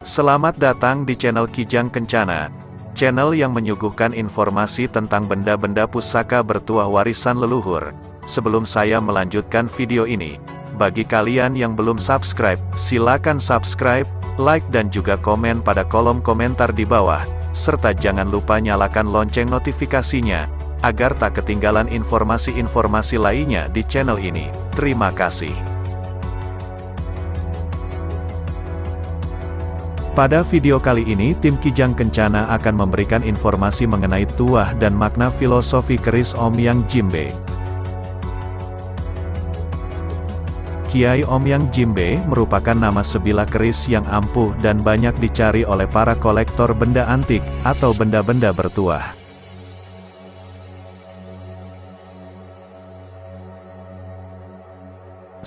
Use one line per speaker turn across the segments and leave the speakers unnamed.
Selamat datang di channel Kijang Kencana, channel yang menyuguhkan informasi tentang benda-benda pusaka bertuah warisan leluhur. Sebelum saya melanjutkan video ini, bagi kalian yang belum subscribe, silakan subscribe, like dan juga komen pada kolom komentar di bawah, serta jangan lupa nyalakan lonceng notifikasinya, agar tak ketinggalan informasi-informasi lainnya di channel ini. Terima kasih. Pada video kali ini, tim Kijang Kencana akan memberikan informasi mengenai tuah dan makna filosofi keris Omyang Jimbe. Kiai Omyang Jimbe merupakan nama sebilah keris yang ampuh dan banyak dicari oleh para kolektor benda antik, atau benda-benda bertuah.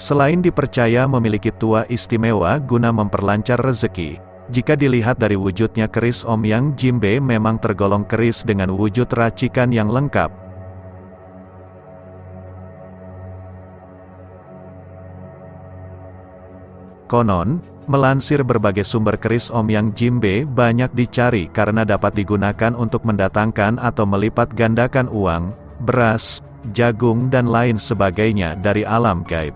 Selain dipercaya memiliki tuah istimewa guna memperlancar rezeki, jika dilihat dari wujudnya keris Omyang Jimbe memang tergolong keris dengan wujud racikan yang lengkap. Konon, melansir berbagai sumber keris Omyang Jimbe banyak dicari karena dapat digunakan untuk mendatangkan atau melipat gandakan uang, beras, jagung dan lain sebagainya dari alam gaib.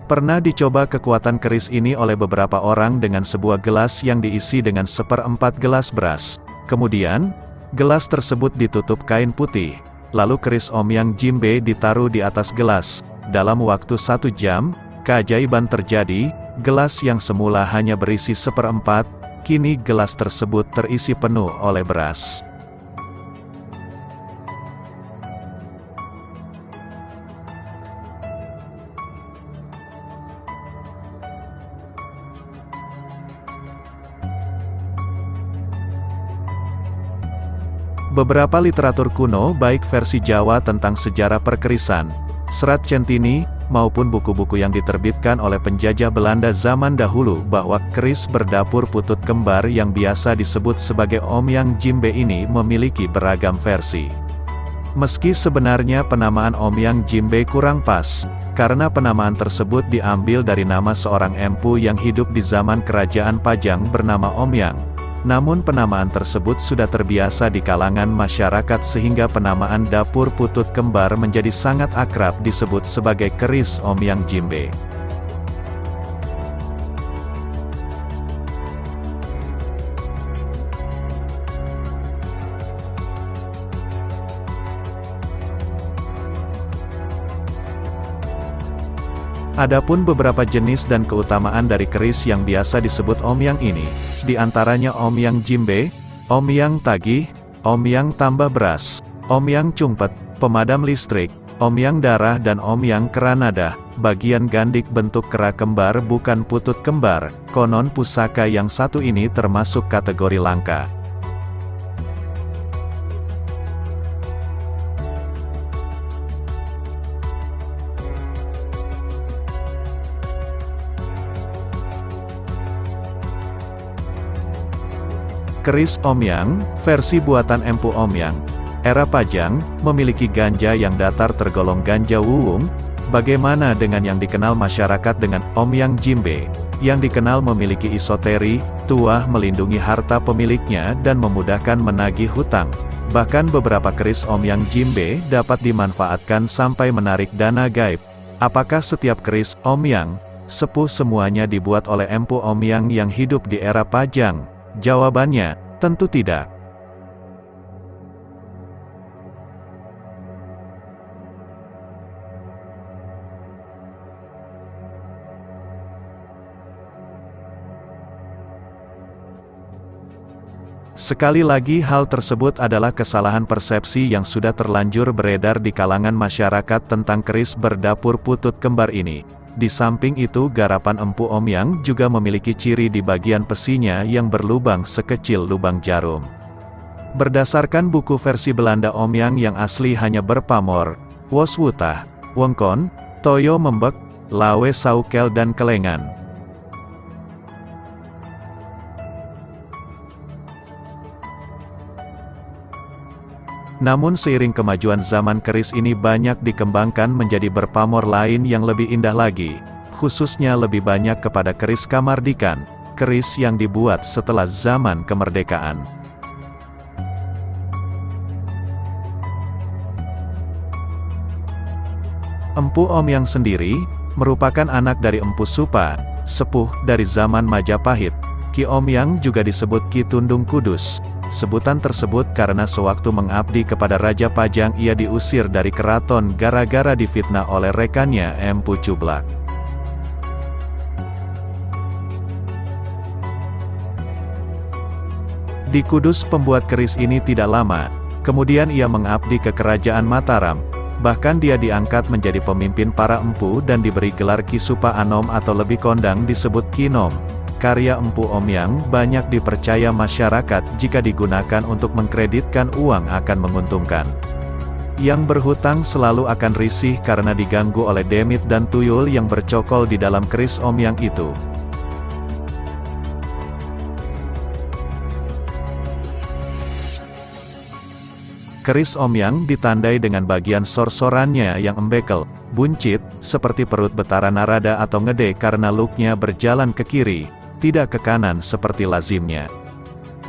Pernah dicoba kekuatan keris ini oleh beberapa orang dengan sebuah gelas yang diisi dengan 1/4 gelas beras. Kemudian, gelas tersebut ditutup kain putih, lalu keris Omyang Jimbe ditaruh di atas gelas. Dalam waktu 1 jam, keajaiban terjadi, gelas yang semula hanya berisi 1/4, kini gelas tersebut terisi penuh oleh beras. Beberapa literatur kuno baik versi Jawa tentang sejarah perkerisan, Serat Centini, maupun buku-buku yang diterbitkan oleh penjajah Belanda zaman dahulu bahwa keris berdapur putut kembar yang biasa disebut sebagai Omyang Jimbe ini memiliki beragam versi. Meski sebenarnya penamaan Omyang Jimbe kurang pas, karena penamaan tersebut diambil dari nama seorang empu yang hidup di zaman kerajaan Pajang bernama Omyang. Namun penamaan tersebut sudah terbiasa di kalangan masyarakat sehingga penamaan dapur putut kembar menjadi sangat akrab disebut sebagai keris Omyang Jimbe. Adapun beberapa jenis dan keutamaan dari keris yang biasa disebut Omyang ini, di antaranya Omyang Jimbe, Omyang Tagih, Omyang Tambah Beras, Omyang Cumpet, Pemadam Listrik, Omyang Darah dan Omyang Keranada. Bagian gandik bentuk kera kembar bukan putut kembar, konon pusaka yang satu ini termasuk kategori langka. Keris Omyang, versi buatan Empu Omyang, era Pajang, memiliki ganja yang datar tergolong ganja wuwung. Bagaimana dengan yang dikenal masyarakat dengan Omyang Jimbe, yang dikenal memiliki isoteri, tuah melindungi harta pemiliknya dan memudahkan menagih hutang. Bahkan beberapa keris Omyang Jimbe dapat dimanfaatkan sampai menarik dana gaib. Apakah setiap keris Omyang sepuh semuanya dibuat oleh Empu Omyang yang hidup di era Pajang? Jawabannya, tentu tidak. Sekali lagi hal tersebut adalah kesalahan persepsi yang sudah terlanjur beredar di kalangan masyarakat tentang keris berdapur putut kembar ini. Di samping itu garapan Empu Omyang juga memiliki ciri di bagian pesinya yang berlubang sekecil lubang jarum. Berdasarkan buku versi Belanda Omyang yang asli hanya berpamor, Woswutah, Wongkon, Toyo Membek, Lawe Saukel dan Kelengan. Namun seiring kemajuan zaman keris ini banyak dikembangkan menjadi berpamor lain yang lebih indah lagi, khususnya lebih banyak kepada keris Kamardikan. keris yang dibuat setelah zaman kemerdekaan. Empu Omyang sendiri, merupakan anak dari Empu Supa, sepuh dari zaman Majapahit. Ki Omyang juga disebut Ki Tundung Kudus. Sebutan tersebut karena sewaktu mengabdi kepada Raja Pajang ia diusir dari keraton gara-gara difitnah oleh rekannya Empu Cublak. Di Kudus pembuat keris ini tidak lama, kemudian ia mengabdi ke Kerajaan Mataram. Bahkan dia diangkat menjadi pemimpin para empu dan diberi gelar Ki Supa Anom atau lebih kondang disebut Kinom. Karya Empu Omyang banyak dipercaya masyarakat jika digunakan untuk mengkreditkan uang akan menguntungkan. Yang berhutang selalu akan risih karena diganggu oleh demit dan tuyul yang bercokol di dalam keris Omyang itu. Keris Omyang ditandai dengan bagian sor-sorannya yang embekel, buncit, seperti perut betara narada atau ngede karena luknya berjalan ke kiri, tidak ke kanan seperti lazimnya.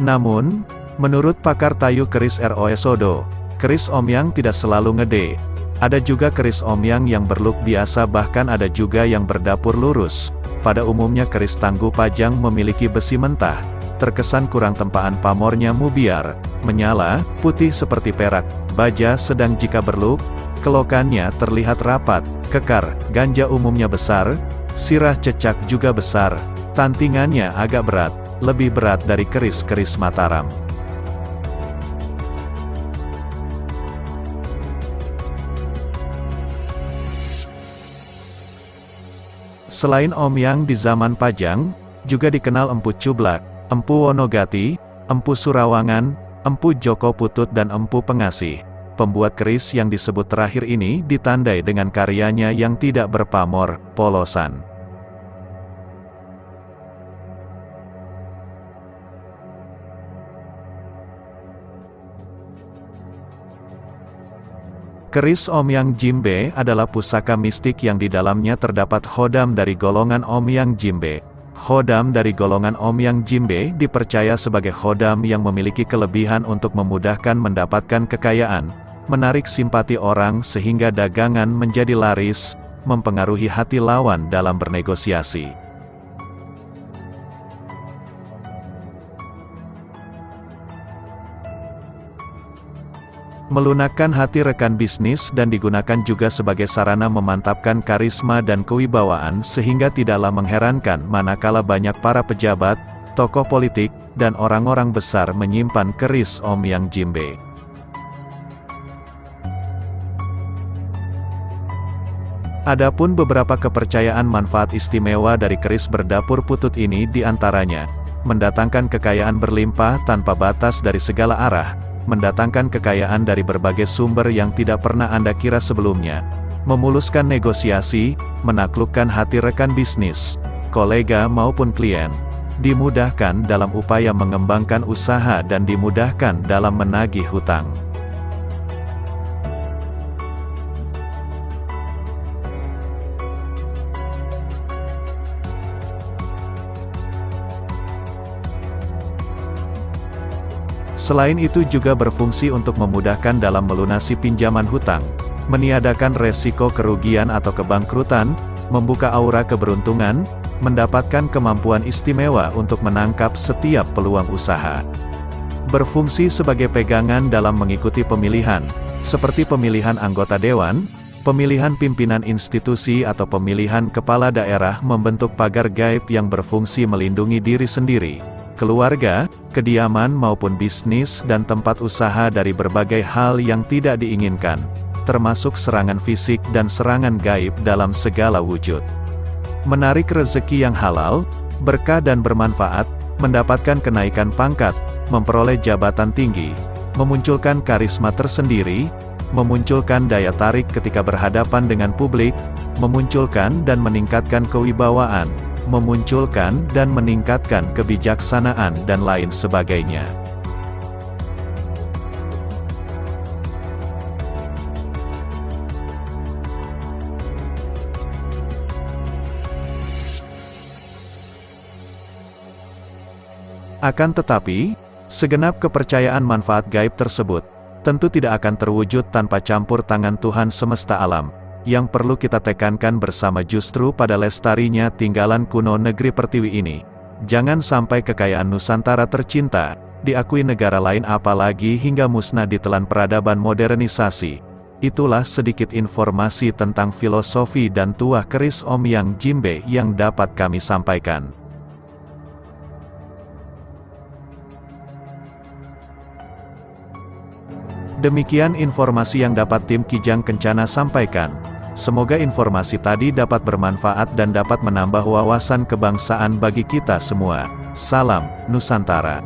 Namun, menurut pakar tayu keris ROS Sodo, keris Omyang tidak selalu ngede. Ada juga keris Omyang yang berluk biasa bahkan ada juga yang berdapur lurus. Pada umumnya keris Tangguh Pajang memiliki besi mentah. Terkesan kurang tempaan pamornya mubiar, menyala, putih seperti perak, baja sedang jika berluk, kelokannya terlihat rapat, kekar, ganja umumnya besar, sirah cecak juga besar, tantingannya agak berat, lebih berat dari keris-keris Mataram. Selain Omyang di zaman Pajang, juga dikenal Empu Cublak, Empu Wonogati, Empu Surawangan, Empu Joko Putut dan Empu Pengasih. Pembuat keris yang disebut terakhir ini ditandai dengan karyanya yang tidak berpamor, polosan. Keris Omyang Jimbe adalah pusaka mistik yang di dalamnya terdapat hodam dari golongan Omyang Jimbe. Hodam dari golongan Omyang Jimbe dipercaya sebagai hodam yang memiliki kelebihan untuk memudahkan mendapatkan kekayaan, menarik simpati orang sehingga dagangan menjadi laris, mempengaruhi hati lawan dalam bernegosiasi. Melunakkan hati rekan bisnis dan digunakan juga sebagai sarana memantapkan karisma dan kewibawaan sehingga tidaklah mengherankan manakala banyak para pejabat, tokoh politik, dan orang-orang besar menyimpan keris Omyang Jimbe. Adapun beberapa kepercayaan manfaat istimewa dari keris berdapur putut ini diantaranya, mendatangkan kekayaan berlimpah tanpa batas dari segala arah, mendatangkan kekayaan dari berbagai sumber yang tidak pernah Anda kira sebelumnya, memuluskan negosiasi, menaklukkan hati rekan bisnis, kolega maupun klien, dimudahkan dalam upaya mengembangkan usaha dan dimudahkan dalam menagih hutang. Selain itu juga berfungsi untuk memudahkan dalam melunasi pinjaman hutang, meniadakan resiko kerugian atau kebangkrutan, membuka aura keberuntungan, mendapatkan kemampuan istimewa untuk menangkap setiap peluang usaha. Berfungsi sebagai pegangan dalam mengikuti pemilihan, seperti pemilihan anggota dewan, pemilihan pimpinan institusi atau pemilihan kepala daerah membentuk pagar gaib yang berfungsi melindungi diri sendiri, keluarga, kediaman maupun bisnis dan tempat usaha dari berbagai hal yang tidak diinginkan, termasuk serangan fisik dan serangan gaib dalam segala wujud. Menarik rezeki yang halal, berkah dan bermanfaat, mendapatkan kenaikan pangkat, memperoleh jabatan tinggi, memunculkan karisma tersendiri, memunculkan daya tarik ketika berhadapan dengan publik, memunculkan dan meningkatkan kewibawaan, memunculkan dan meningkatkan kebijaksanaan dan lain sebagainya. Akan tetapi, segenap kepercayaan manfaat gaib tersebut, tentu tidak akan terwujud tanpa campur tangan Tuhan semesta alam. Yang perlu kita tekankan bersama justru pada lestarinya tinggalan kuno negeri Pertiwi ini. Jangan sampai kekayaan Nusantara tercinta, diakui negara lain apalagi hingga musnah ditelan peradaban modernisasi. Itulah sedikit informasi tentang filosofi dan tuah keris Om Yang Jimbe yang dapat kami sampaikan. Demikian informasi yang dapat tim Kijang Kencana sampaikan. Semoga informasi tadi dapat bermanfaat dan dapat menambah wawasan kebangsaan bagi kita semua. Salam Nusantara.